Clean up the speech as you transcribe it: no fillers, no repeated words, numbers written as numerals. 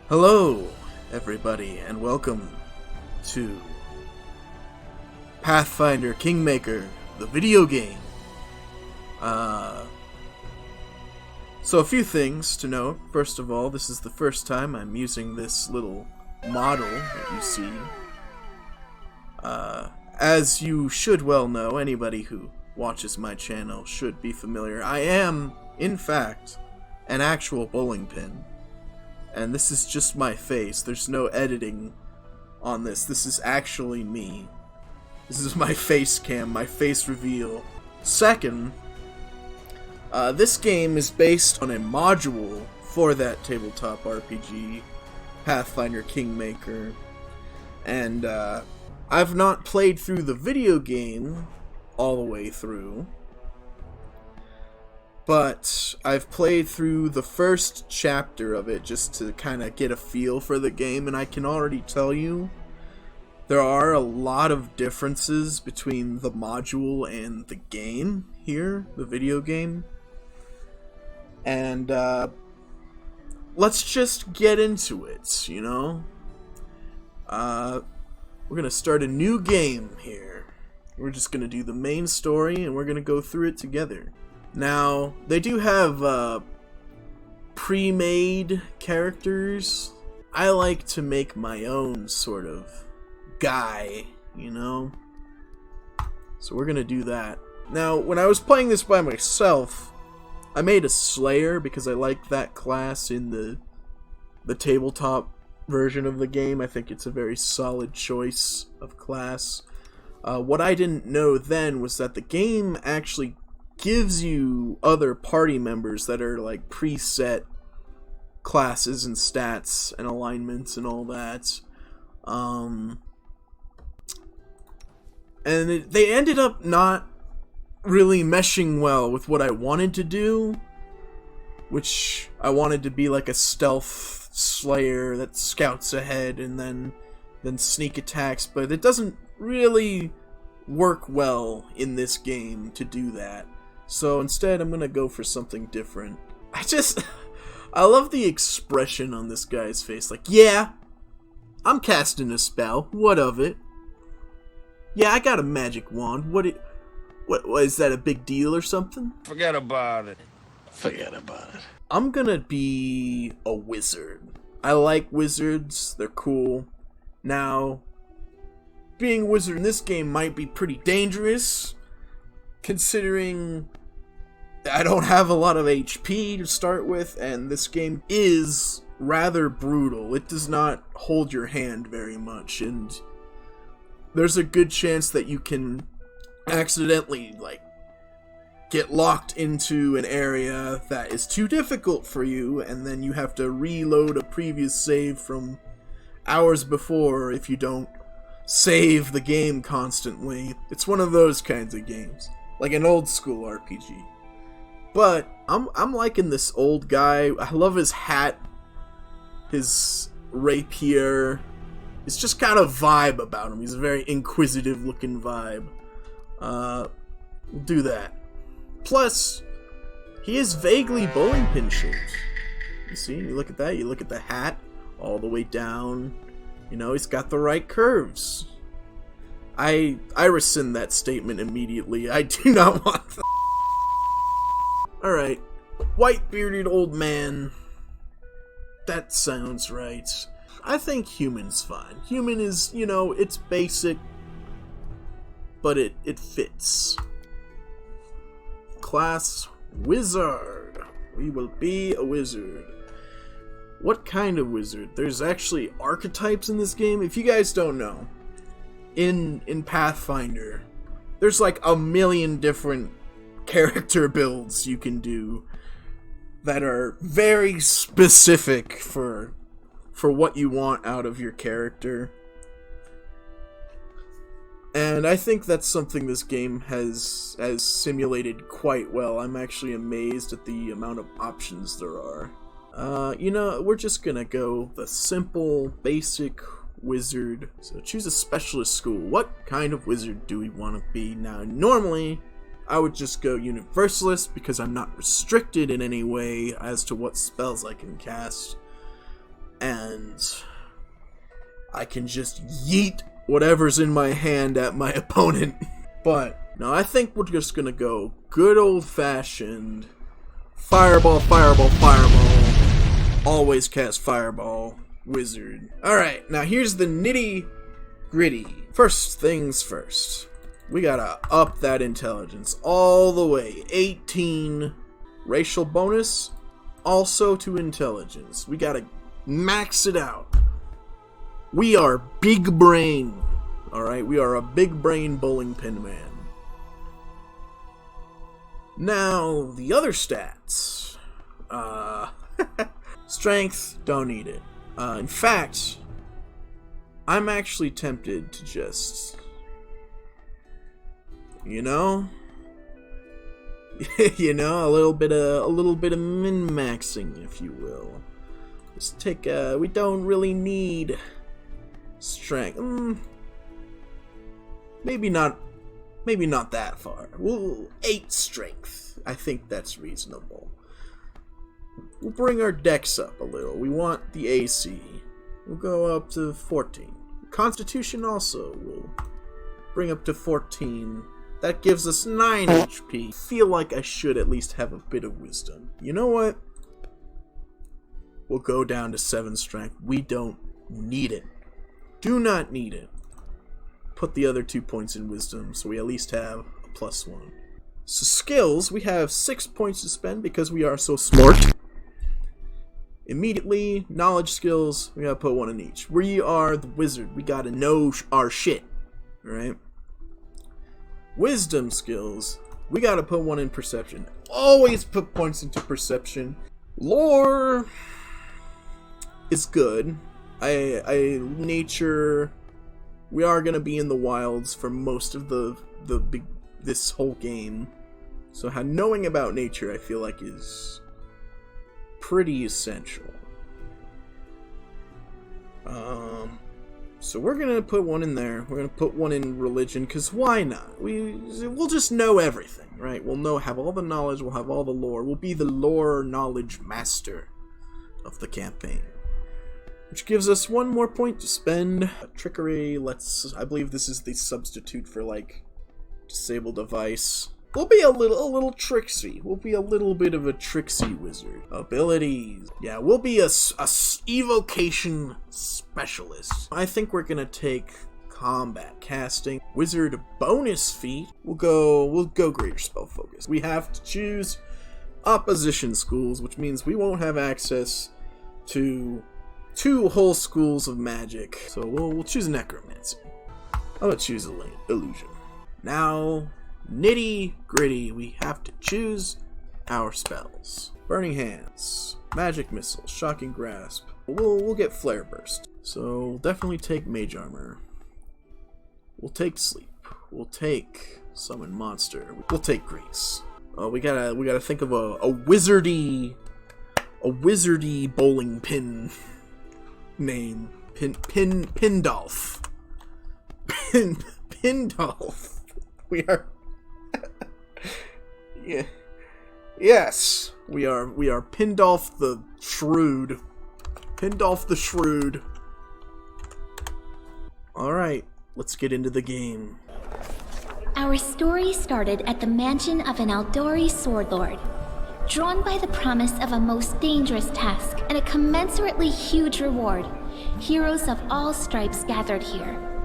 Hello, everybody, and welcome to Pathfinder Kingmaker, the video game. So a few things to note. First of all, this is the first time I'm using this little model that you see. As you should well know, anybody who watches my channel should be familiar. I am, in fact, an actual bowling pin. And this is just my face. There's no editing on this. This is actually me. This is my face cam, my face reveal. Second, this game is based on a module for that tabletop RPG, Pathfinder Kingmaker. And I've not played through the video game all the way through. But I've played through the first chapter of it just to kind of get a feel for the game, and I can already tell you there are a lot of differences between the module and the game here, the video game. And let's just get into it, you know? We're going to start a new game here. We're just going to do the main story, and we're going to go through it together. Now, they do have pre-made characters. I like to make my own sort of guy, you know? So we're gonna do that. Now, when I was playing this by myself, I made a Slayer because I like that class in the tabletop version of the game. I think it's a very solid choice of class. What I didn't know then was that the game actually gives you other party members that are like preset classes and stats and alignments and all that. And they ended up not really meshing well with what I wanted to do, which I wanted to be like a stealth slayer that scouts ahead and then sneak attacks, but it doesn't really work well in this game to do that. So instead, I'm gonna go for something different. I love the expression on this guy's face. Like, yeah, I'm casting a spell. What of it? Yeah, I got a magic wand. What is that a big deal or something? Forget about it. Forget about it. I'm gonna be a wizard. I like wizards. They're cool. Now, being a wizard in this game might be pretty dangerous, considering I don't have a lot of HP to start with, and this game is rather brutal. It does not hold your hand very much, and there's a good chance that you can accidentally, like, get locked into an area that is too difficult for you, and then you have to reload a previous save from hours before if you don't save the game constantly. It's one of those kinds of games. Like an old school RPG. But I'm liking this old guy. I love his hat, his rapier. It's just got a vibe about him. He's a very inquisitive looking vibe. We'll do that. Plus, he is vaguely bowling pin shaped. You see, you look at that, you look at the hat all the way down. You know, he's got the right curves. I rescind that statement immediately. I do not want that. Alright. White bearded old man. That sounds right. I think human's fine. Human is, you know, it's basic, but it fits. Class wizard. We will be a wizard. What kind of wizard? There's actually archetypes in this game. If you guys don't know, in Pathfinder, there's like a million different character builds you can do that are very specific for what you want out of your character. And I think that's something this game has simulated quite well. I'm actually amazed at the amount of options there are. You know, we're just gonna go the simple, basic wizard. So choose a specialist school. What kind of wizard do we want to be? Now, normally, I would just go universalist because I'm not restricted in any way as to what spells I can cast. and I can just yeet whatever's in my hand at my opponent. But no, I think we're just gonna go good old-fashioned fireball, fireball, fireball. Always cast fireball, wizard. Alright, now here's the nitty-gritty. First things first. We gotta up that intelligence all the way. 18 racial bonus, also to intelligence. We gotta max it out. We are big brain. Alright, we are a big brain bowling pin man. Now, the other stats. Strength, don't need it. In fact, I'm actually tempted to just, you know, a little bit of min-maxing, if you will. Just take we don't really need strength. Maybe not that far. 8 strength. I think that's reasonable. We'll bring our dex up a little. We want the AC. We'll go up to 14. Constitution also will bring up to 14. That gives us 9 HP. Feel like I should at least have a bit of wisdom. You know what? We'll go down to 7 strength. We don't need it. Do not need it. Put the other 2 points in wisdom so we at least have a +1. So skills, we have 6 points to spend because we are so smart. Immediately, knowledge skills, we gotta put 1 in each. We are the wizard. We gotta know our shit. Alright? Wisdom skills, we gotta put 1 in perception. Always put points into perception. Lore is good. Nature, we are gonna be in the wilds for most of this whole game. So knowing about nature, I feel like, is pretty essential. So we're gonna put 1 in there. We're gonna put 1 in religion, because why not? We'll just know everything, right? We'll have all the knowledge, we'll have all the lore. We'll be the lore knowledge master of the campaign. Which gives us 1 more point to spend. Trickery, I believe this is the substitute for, like, disable device. We'll be a little tricksy. We'll be a little bit of a tricksy wizard. Abilities. Yeah, we'll be a evocation specialist. I think we're gonna take combat casting. Wizard bonus feat. We'll go greater spell focus. We have to choose opposition schools, which means we won't have access to 2 whole schools of magic. So we'll choose necromancy. I'm gonna choose illusion. Now, nitty gritty, we have to choose our spells. Burning Hands, Magic Missile, Shocking Grasp. We'll get Flare Burst. So we'll definitely take Mage Armor. We'll take Sleep. We'll take Summon Monster. We'll take Grease. We gotta think of a wizardy bowling pin name. Pindolf. Pindolf. We are. Yeah. Yes, we are Pindolf the Shrewd. Pindolf the Shrewd. Alright, let's get into the game. Our story started at the mansion of an Aldori sword lord. Drawn by the promise of a most dangerous task and a commensurately huge reward, heroes of all stripes gathered here.